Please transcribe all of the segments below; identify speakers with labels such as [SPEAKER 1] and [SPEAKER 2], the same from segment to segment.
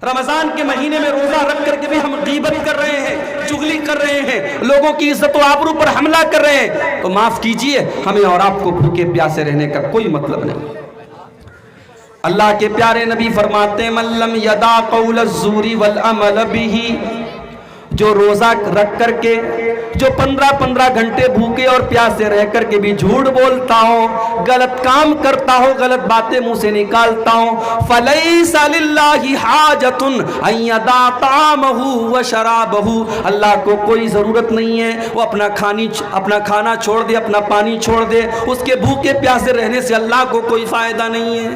[SPEAKER 1] رمضان کے مہینے میں روزہ رکھ کر کے بھی ہم غیبت کر رہے ہیں، چغلی کر رہے ہیں، لوگوں کی عزت و آبرو پر حملہ کر رہے ہیں، تو معاف کیجئے، ہمیں اور آپ کو بھوکے پیاسے رہنے کا کوئی مطلب نہیں۔ اللہ کے پیارے نبی فرماتے ہیں من لم یدع قول الزور والعمل بہ، جو روزہ رکھ کر کے، جو 15 گھنٹے بھوکے اور پیاسے رہ کر کے بھی جھوٹ بولتا ہو، غلط کام کرتا ہو، غلط باتیں منہ سے نکالتا ہو، فلیس للہ حاجۃ ان یدع طعامہ وشرابہ، اللہ کو کوئی ضرورت نہیں ہے وہ اپنا کھانا چھوڑ دے، اپنا پانی چھوڑ دے، اس کے بھوکے پیاسے رہنے سے اللہ کو کوئی فائدہ نہیں ہے۔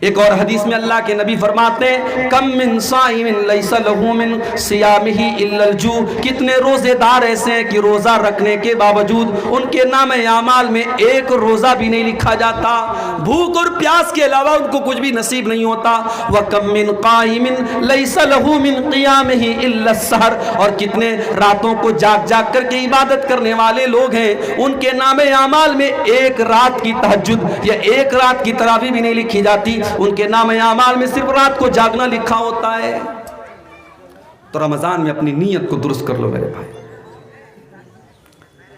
[SPEAKER 1] ایک اور حدیث میں اللہ کے نبی فرماتے ہیں کم من صائم لیس لہ من صیامہ الا الجوع، کتنے روزے دار ایسے ہیں کہ روزہ رکھنے کے باوجود ان کے نام اعمال میں ایک روزہ بھی نہیں لکھا جاتا، بھوک اور پیاس کے علاوہ ان کو کچھ بھی نصیب نہیں ہوتا۔ وکم من قائم لیس لہ من قیامہ الا السحر، اور کتنے راتوں کو جاگ جاگ کر کے عبادت کرنے والے لوگ ہیں، ان کے نام اعمال میں ایک رات کی تہجد یا ایک رات کی تراویح بھی نہیں لکھی جاتی، ان کے نام اعمال میں صرف رات کو جاگنا لکھا ہوتا ہے۔ تو رمضان میں اپنی نیت کو درست کر لو میرے بھائی،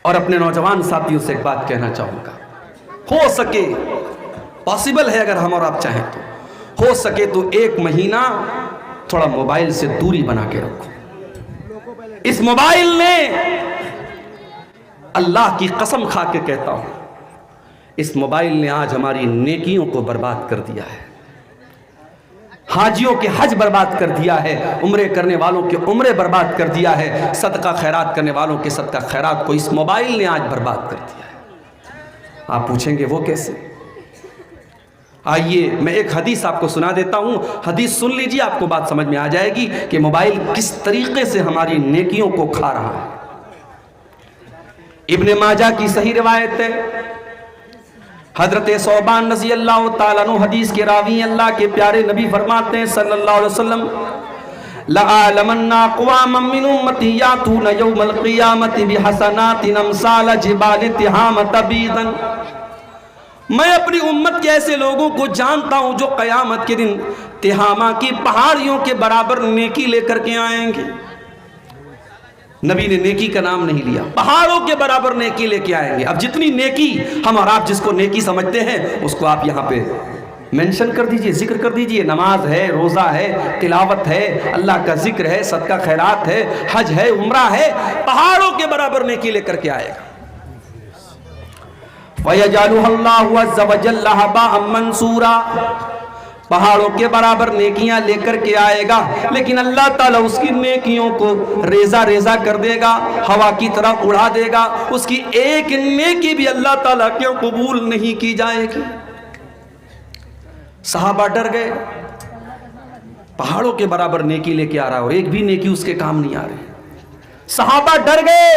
[SPEAKER 1] اور اپنے نوجوان ساتھیوں سے ایک بات کہنا چاہوں گا، ہو سکے، پاسبل ہے اگر ہم اور آپ چاہیں تو، ہو سکے تو ایک مہینہ تھوڑا موبائل سے دوری بنا کے رکھو۔ اس موبائل نے، اللہ کی قسم کھا کے کہتا ہوں، اس موبائل نے آج ہماری نیکیوں کو برباد کر دیا ہے، حاجیوں کے حج برباد کر دیا ہے، عمرے کرنے والوں کے عمرے برباد کر دیا ہے، صدقہ خیرات کرنے والوں کے صدقہ خیرات کو اس موبائل نے آج برباد کر دیا ہے۔ آپ پوچھیں گے وہ کیسے؟ آئیے میں ایک حدیث آپ کو سنا دیتا ہوں، حدیث سن لیجئے، آپ کو بات سمجھ میں آ جائے گی کہ موبائل کس طریقے سے ہماری نیکیوں کو کھا رہا ہے۔ ابن ماجہ کی صحیح روایت ہے، حضرت ثوبان رضی اللہ تعالیٰ عنہ حدیث کے راوی، اللہ کے پیارے نبی فرماتے ہیں صلی اللہ علیہ وسلم لَأَعْلَمَنَّ أَقْوَامًا مِّنْ أُمَّتِي يَأْتُونَ يَوْمَ الْقِيَامَةِ بِحَسَنَاتٍ أَمْثَالَ جِبَالِ تِہَامَةَ بِيضًا، میں اپنی امت کے ایسے لوگوں کو جانتا ہوں جو قیامت کے دن تہامہ کی پہاڑیوں کے برابر نیکی لے کر کے آئیں گے۔ نبی نے نیکی کا نام نہیں لیا، پہاڑوں کے برابر نیکی لے کے آئیں گے۔ اب جتنی نیکی ہم اور آپ جس کو نیکی سمجھتے ہیں اس کو آپ یہاں پہ مینشن کر دیجئے، ذکر کر دیجئے، نماز ہے، روزہ ہے، تلاوت ہے، اللہ کا ذکر ہے، صدقہ خیرات ہے، حج ہے، عمرہ ہے، پہاڑوں کے برابر نیکی لے کر کے آئے گا۔ وَيَجْعَلُهَا اللَّهُ عَزَّ وَجَلَّ هَبَاءً مَنْثُورًا، پہاڑوں کے برابر نیکیاں لے کر کے آئے گا، لیکن اللہ تعالیٰ اس کی نیکیوں کو ریزہ ریزہ کر دے گا، ہوا کی طرح اڑا دے گا، اس کی ایک نیکی بھی اللہ تعالیٰ کیوں قبول نہیں کی جائے گی۔ صحابہ ڈر گئے، پہاڑوں کے برابر نیکی لے کے آ رہا ہے اور ایک بھی نیکی اس کے کام نہیں آ رہی، صحابہ ڈر گئے۔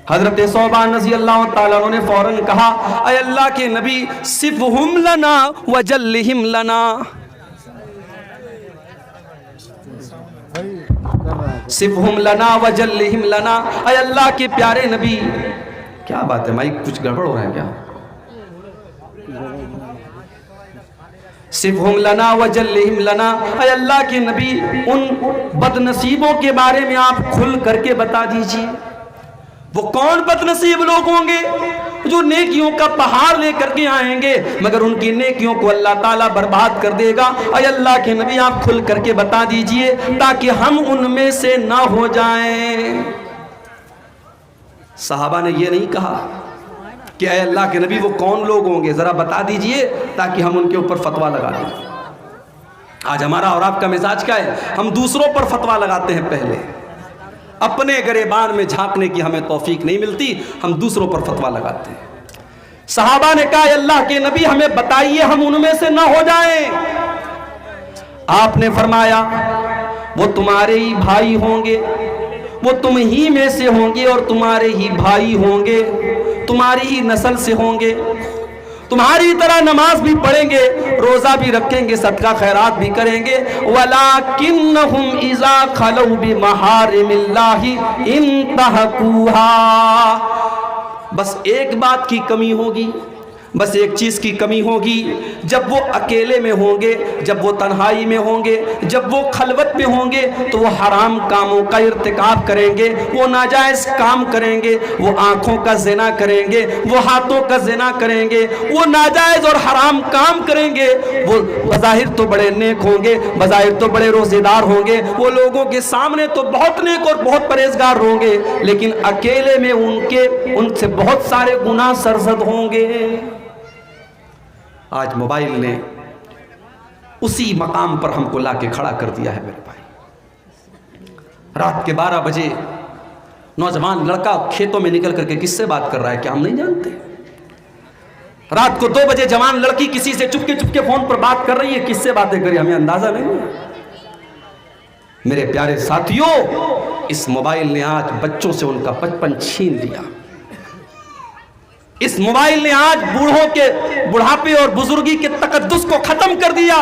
[SPEAKER 1] حضرت ثوبان رضی اللہ تعالیٰ عنہ نے فوراً کہا اے اللہ کے نبی صفہم لنا وجلہم لنا، صفہم لنا وجلہم لنا، اے اللہ کے پیارے نبی، کیا بات ہے مائک کچھ گڑبڑ ہو رہا ہے کیا؟ صفہم لنا وجلہم لنا، اے اللہ کے نبی ان بد نصیبوں کے بارے میں آپ کھل کر کے بتا دیجئے، وہ کون بد نصیب لوگ ہوں گے جو نیکیوں کا پہاڑ لے کر کے آئیں گے مگر ان کی نیکیوں کو اللہ تعالیٰ برباد کر دے گا۔ اے اللہ کے نبی آپ کھل کر کے بتا دیجئے تاکہ ہم ان میں سے نہ ہو جائیں۔ صحابہ نے یہ نہیں کہا کہ اے اللہ کے نبی وہ کون لوگ ہوں گے، ذرا بتا دیجئے تاکہ ہم ان کے اوپر فتویٰ لگا دیں۔ آج ہمارا اور آپ کا مزاج کیا ہے؟ ہم دوسروں پر فتویٰ لگاتے ہیں، پہلے اپنے گریبان میں جھانکنے کی ہمیں توفیق نہیں ملتی، ہم دوسروں پر فتویٰ لگاتے ہیں۔ صحابہ نے کہا اے اللہ کے نبی ہمیں بتائیے ہم ان میں سے نہ ہو جائیں۔ آپ نے فرمایا وہ تمہارے ہی بھائی ہوں گے، وہ تم ہی میں سے ہوں گے اور تمہارے ہی بھائی ہوں گے، تمہاری ہی نسل سے ہوں گے، تمہاری طرح نماز بھی پڑھیں گے، روزہ بھی رکھیں گے، صدقہ خیرات بھی کریں گے، وَلَكِنَّهُمْ إِذَا خَلَوْا بِمَحَارِمِ اللَّهِ انْتَهَكُوهَا، بس ایک بات کی کمی ہوگی، بس ایک چیز کی کمی ہوگی، جب وہ اکیلے میں ہوں گے، جب وہ تنہائی میں ہوں گے، جب وہ خلوت میں ہوں گے تو وہ حرام کاموں کا ارتکاب کریں گے، وہ ناجائز کام کریں گے، وہ آنکھوں کا زنا کریں گے، وہ ہاتھوں کا زنا کریں گے، وہ ناجائز اور حرام کام کریں گے۔ وہ بظاہر تو بڑے نیک ہوں گے، بظاہر تو بڑے روزے دار ہوں گے، وہ لوگوں کے سامنے تو بہت نیک اور بہت پرہیزگار ہوں گے، لیکن اکیلے میں ان سے بہت سارے گناہ سرزد ہوں گے۔ آج موبائل نے اسی مقام پر ہم کو لا کے کھڑا کر دیا ہے میرے بھائی۔ رات کے 12 بجے نوجوان لڑکا کھیتوں میں نکل کر کے کس سے بات کر رہا ہے کیا ہم نہیں جانتے؟ رات کو 2 بجے جوان لڑکی کسی سے چپکے فون پر بات کر رہی ہے، کس سے باتیں کر رہی ہے ہمیں اندازہ نہیں ہے۔ میرے پیارے ساتھیوں، اس موبائل نے آج بچوں سے ان کا بچپن چھین لیا۔ اس موبائل نے آج بوڑھوں کے بڑھاپے اور بزرگی کے تقدس کو ختم کر دیا۔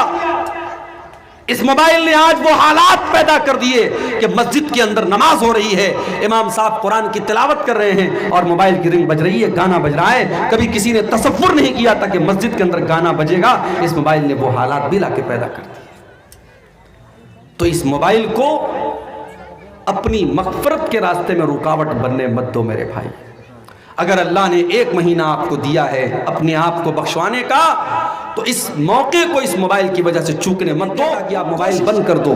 [SPEAKER 1] اس موبائل نے آج وہ حالات پیدا کر دیے کہ مسجد کے اندر نماز ہو رہی ہے، امام صاحب قرآن کی تلاوت کر رہے ہیں اور موبائل کی رنگ بج رہی ہے، گانا بج رہا ہے۔ کبھی کسی نے تصور نہیں کیا تھا کہ مسجد کے اندر گانا بجے گا۔ اس موبائل نے وہ حالات بھی لا کے پیدا کر دیے۔ تو اس موبائل کو اپنی مغفرت کے راستے میں رکاوٹ بننے مت دو میرے بھائی۔ اگر اللہ نے 1 مہینہ آپ کو دیا ہے اپنے آپ کو بخشوانے کا، تو اس موقع کو اس موبائل کی وجہ سے چوکنے مت دو کہ آپ موبائل بند کر دو۔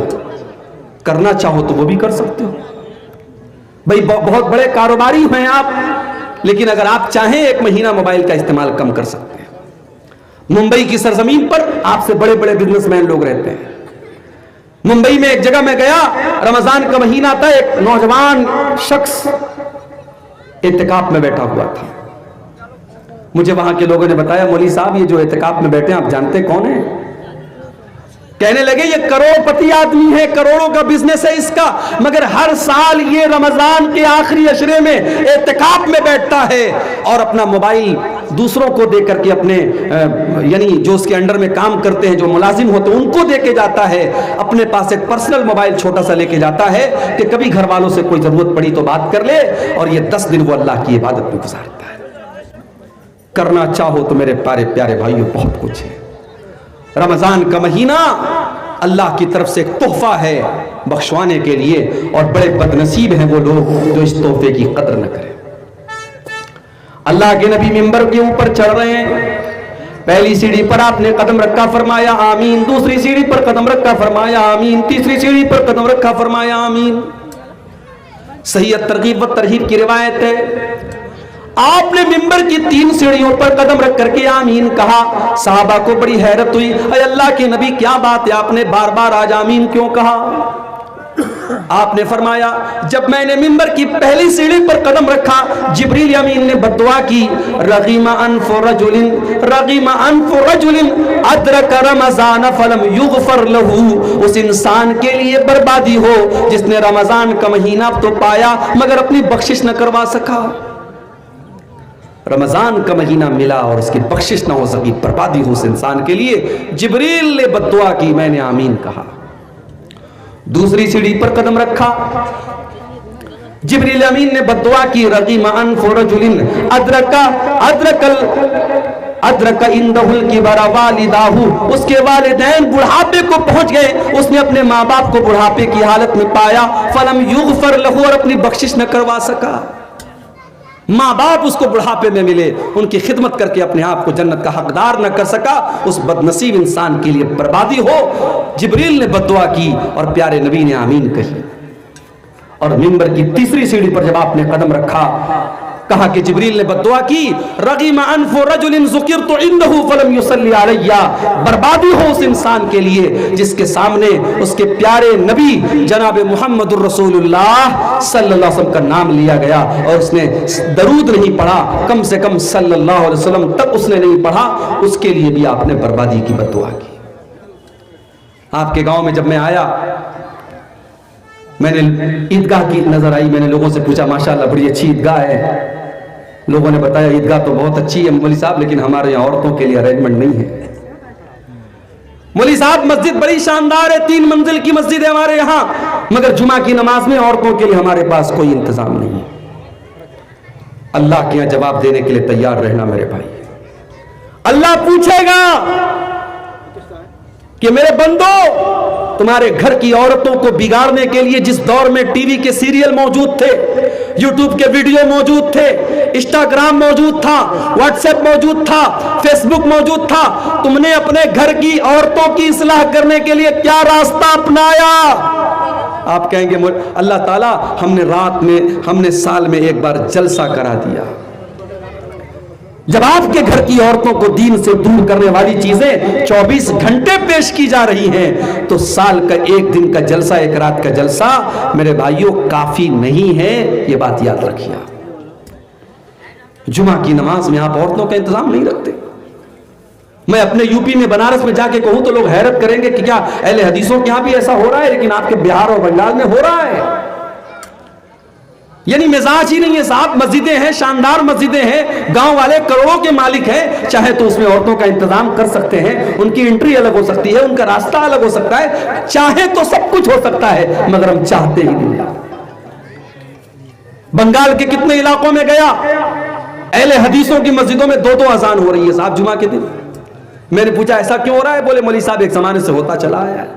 [SPEAKER 1] کرنا چاہو تو وہ بھی کر سکتے ہو بھائی، بہت بڑے کاروباری ہیں آپ، لیکن اگر آپ چاہیں 1 مہینہ موبائل کا استعمال کم کر سکتے ہیں۔ ممبئی کی سرزمین پر آپ سے بڑے بڑے بزنس مین لوگ رہتے ہیں۔ ممبئی میں ایک جگہ میں گیا، رمضان کا مہینہ تھا، ایک نوجوان شخص اعتکاف میں بیٹھا ہوا تھا۔ مجھے وہاں کے لوگوں نے بتایا، مولوی صاحب یہ جو اعتکاف میں بیٹھے ہیں آپ جانتے کون ہیں؟ کہنے لگے یہ کروڑ پتی آدمی ہے، کروڑوں کا بزنس ہے اس کا، مگر ہر سال یہ رمضان کے آخری عشرے میں اعتکاف میں بیٹھتا ہے اور اپنا موبائل دوسروں کو دے کر کے اپنے یعنی جو اس کے انڈر میں کام کرتے ہیں، جو ملازم ہوتے ہیں، ان کو دے کے جاتا ہے۔ اپنے پاس ایک پرسنل موبائل چھوٹا سا لے کے جاتا ہے کہ کبھی گھر والوں سے کوئی ضرورت پڑی تو بات کر لے، اور یہ 10 دن وہ اللہ کی عبادت میں گزارتا ہے۔ کرنا چاہو تو میرے پیارے بھائیوں بہت کچھ ہے۔ رمضان کا مہینہ اللہ کی طرف سے ایک تحفہ ہے بخشوانے کے لیے، اور بڑے بدنصیب ہیں وہ لوگ جو اس تحفے کی قدر نہ کریں۔ اللہ کے نبی منبر کے اوپر چڑھ رہے ہیں، پہلی سیڑھی پر آپ نے قدم رکھا، فرمایا آمین، دوسری سیڑھی پر قدم رکھا، فرمایا آمین، تیسری سیڑھی پر قدم رکھا، فرمایا آمین۔ صحیح ترغیب و ترہیب کی روایت ہے، آپ نے منبر کی 3 سیڑھیوں پر قدم رکھ کر کے آمین کہا۔ صحابہ کو بڑی حیرت ہوئی، اے اللہ کے نبی کیا بات ہے، آپ نے بار بار آج آمین کیوں کہا؟ آپ نے فرمایا جب میں نے منبر کی پہلی سیڑھی پر قدم رکھا، جبریل امین نے بددعا کی، رغیم انف رجل ادرک رمضان فلم یغفر له، اس انسان کے لیے بربادی ہو جس نے رمضان کا مہینہ تو پایا مگر اپنی بخشش نہ کروا سکا۔ رمضان کا مہینہ ملا اور اس کی بخشش نہ ہو سکی، بربادی ہو اس انسان کے لیے۔ جبریل نے بددعا کی، میں نے آمین کہا۔ دوسری سیڑھی پر قدم رکھا، جبریل امین نے بددعا کی، رغیم انف رجل ادرک عندہ الکبر والداہ، اس کے والدین بڑھاپے کو پہنچ گئے، اس نے اپنے ماں باپ کو بڑھاپے کی حالت میں پایا، فلم یغفر لہ، اور اپنی بخشش نہ کروا سکا۔ ماں باپ اس کو بڑھاپے میں ملے، ان کی خدمت کر کے اپنے آپ کو جنت کا حقدار نہ کر سکا، اس بدنصیب انسان کے لیے بربادی ہو۔ جبریل نے بددعا کی اور پیارے نبی نے آمین کہی۔ اور منبر کی تیسری سیڑھی پر جب آپ نے قدم رکھا، کہا کہ جبریل نے بددعا کی، رغیم انف رجل ذکرت عنہ فلم یصلی علیہ، بربادی ہو اس انسان کے لیے جس کے سامنے اس کے پیارے نبی جناب محمد الرسول اللہ صلی اللہ علیہ وسلم کا نام لیا گیا اور اس نے درود نہیں پڑھا، کم سے کم صلی اللہ علیہ وسلم تک اس نے نہیں پڑھا، اس کے لیے بھی آپ نے بربادی کی بددعا کی۔ آپ کے گاؤں میں جب میں آیا، میں نے عیدگاہ کی نظر آئی، میں نے لوگوں سے پوچھا ماشاءاللہ بڑی اچھی عیدگاہ ہے، لوگوں نے بتایا عیدگاہ تو بہت اچھی ہے مولوی صاحب، لیکن ہمارے یہاں عورتوں کے لیے ارینجمنٹ نہیں ہے۔ مولوی صاحب مسجد بڑی شاندار ہے، 3 منزل کی مسجد ہے ہمارے یہاں، مگر جمعہ کی نماز میں عورتوں کے لیے ہمارے پاس کوئی انتظام نہیں ہے۔ اللہ کے یہاں جواب دینے کے لیے تیار رہنا میرے بھائی۔ اللہ پوچھے گا کہ میرے بندو تمہارے گھر کی عورتوں کو بگاڑنے کے لیے جس دور میں ٹی وی کے سیریل موجود تھے، یوٹیوب کے ویڈیو موجود تھے، انسٹاگرام موجود تھا، واٹس ایپ موجود تھا، فیس بک موجود تھا، تم نے اپنے گھر کی عورتوں کی اصلاح کرنے کے لیے کیا راستہ اپنایا؟ آپ کہیں گے اللہ تعالیٰ ہم نے سال میں ایک بار جلسہ کرا دیا۔ جب آپ کے گھر کی عورتوں کو دین سے دور کرنے والی چیزیں 24 گھنٹے پیش کی جا رہی ہیں تو سال کا ایک دن کا جلسہ، ایک رات کا جلسہ میرے بھائیوں کافی نہیں ہے، یہ بات یاد رکھیے۔ جمعہ کی نماز میں آپ عورتوں کا انتظام نہیں رکھتے۔ میں اپنے یو پی میں بنارس میں جا کے کہوں تو لوگ حیرت کریں گے کہ کیا اہل حدیثوں کے یہاں بھی ایسا ہو رہا ہے، لیکن آپ کے بہار اور بنگال میں ہو رہا ہے۔ یعنی مزاج ہی نہیں ہے صاحب۔ مسجدیں ہیں، شاندار مسجدیں ہیں، گاؤں والے کروڑوں کے مالک ہیں، چاہے تو اس میں عورتوں کا انتظام کر سکتے ہیں، ان کی انٹری الگ ہو سکتی ہے، ان کا راستہ الگ ہو سکتا ہے، چاہے تو سب کچھ ہو سکتا ہے، مگر ہم چاہتے ہی نہیں۔ بنگال کے کتنے علاقوں میں گیا، اہل حدیثوں کی مسجدوں میں 2 اذان ہو رہی ہے صاحب جمعہ کے دن۔ میں نے پوچھا ایسا کیوں ہو رہا ہے؟ بولے مولوی صاحب ایک زمانے سے ہوتا چلا آیا ہے۔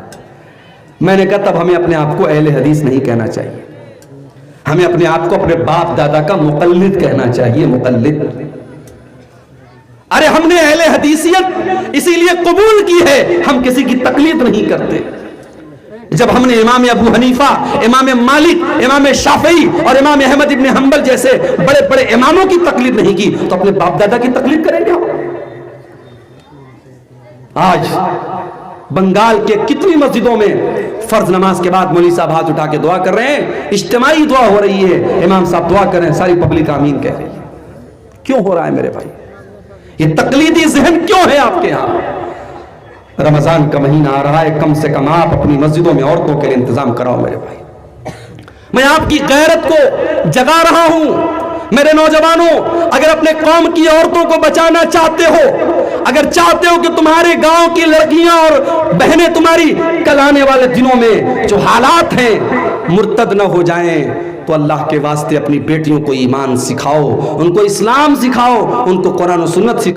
[SPEAKER 1] میں نے کہا تب ہمیں اپنے آپ کو اہل حدیث نہیں کہنا چاہیے، ہمیں اپنے آپ کو اپنے باپ دادا کا مقلد کہنا چاہیے، مقلد۔ ارے ہم نے اہل حدیثیت اسی لیے قبول کی ہے، ہم کسی کی تقلید نہیں کرتے۔ جب ہم نے امام ابو حنیفہ، امام مالک، امام شافعی اور امام احمد ابن حنبل جیسے بڑے بڑے اماموں کی تقلید نہیں کی تو اپنے باپ دادا کی تقلید کریں گے ہم؟ آج بنگال کے کتنی مسجدوں میں فرض نماز کے بعد مولوی صاحب ہاتھ اٹھا کے دعا کر رہے ہیں، اجتماعی دعا ہو رہی ہے، امام صاحب دعا کر رہے ہیں، ساری پبلک آمین کہہ رہی ہے۔ کیوں ہو رہا ہے میرے بھائی؟ یہ تقلیدی ذہن کیوں ہے آپ کے ہاں؟ رمضان کا مہینہ آ رہا ہے، کم سے کم آپ اپنی مسجدوں میں عورتوں کے لیے انتظام کراؤ میرے بھائی۔ میں آپ کی غیرت کو جگا رہا ہوں۔ میرے نوجوانوں، اگر اپنے قوم کی عورتوں کو بچانا چاہتے ہو، اگر چاہتے ہو کہ تمہارے گاؤں کی لڑکیاں اور بہنیں تمہاری کل آنے والے دنوں میں جو حالات ہیں مرتد نہ ہو جائیں، تو اللہ کے واسطے اپنی بیٹیوں کو ایمان سکھاؤ، ان کو اسلام سکھاؤ، ان کو قرآن و سنت سکھاؤ۔